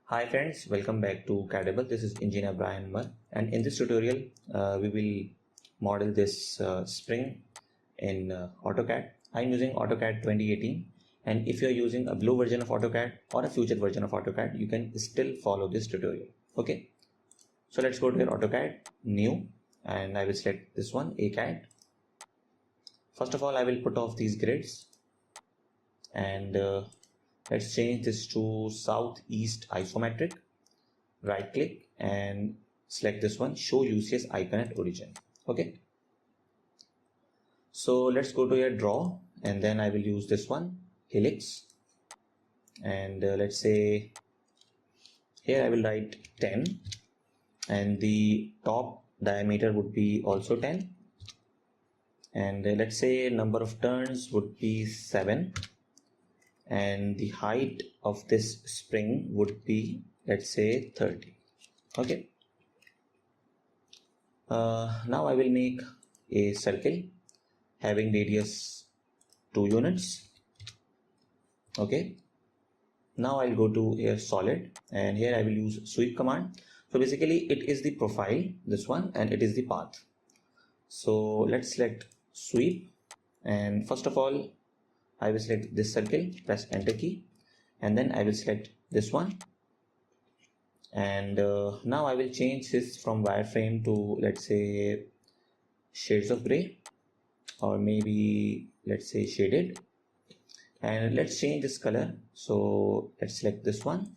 Hi friends, welcome back to CADable. This is Engineer Ibrahim Omer, and in this tutorial we will model this spring in AutoCAD. I'm using AutoCAD 2018, and if you're using a below version of AutoCAD or a future version of AutoCAD, you can still follow this tutorial. Okay, so let's go to your AutoCAD, new, and I will select this one, ACAD. First of all, I will put off these grids and let's change this to southeast isometric. Right click and select this one, show UCS icon at origin. Okay, so let's go to your draw, and then I will use this one, Helix, and let's say here I will write 10, and the top diameter would be also 10, and let's say number of turns would be 7, and the height of this spring would be, let's say, 30. Okay, now I will make a circle having radius 2 units. Okay, now I'll go to here solid, and here I will use sweep command. So basically it is the profile, this one, and it is the path. So let's select sweep, and first of all I will select this circle, press enter key, and then I will select this one, and now I will change this from wireframe to, let's say, shades of gray, or maybe let's say shaded, and let's change this color. So let's select this one,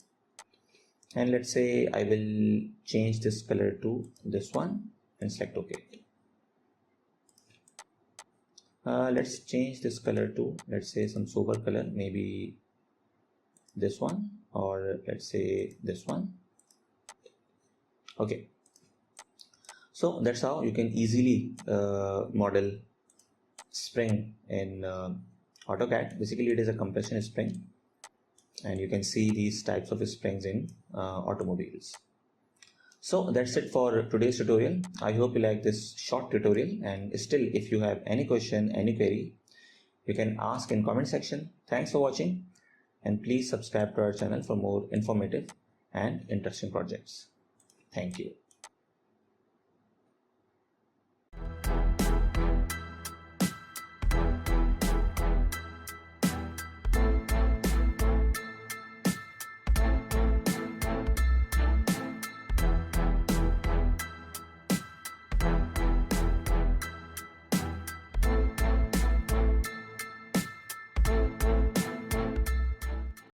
and let's say I will change this color to this one and select OK. Let's change this color to, let's say, some sober color, maybe this one, or let's say this one. Okay, so that's how you can easily model spring in AutoCAD. Basically it is a compression spring, and you can see these types of springs in automobiles. So that's it for today's tutorial. I hope you like this short tutorial, and still if you have any question, any query, you can ask in comment section. Thanks for watching, and please subscribe to our channel for more informative and interesting projects. Thank you.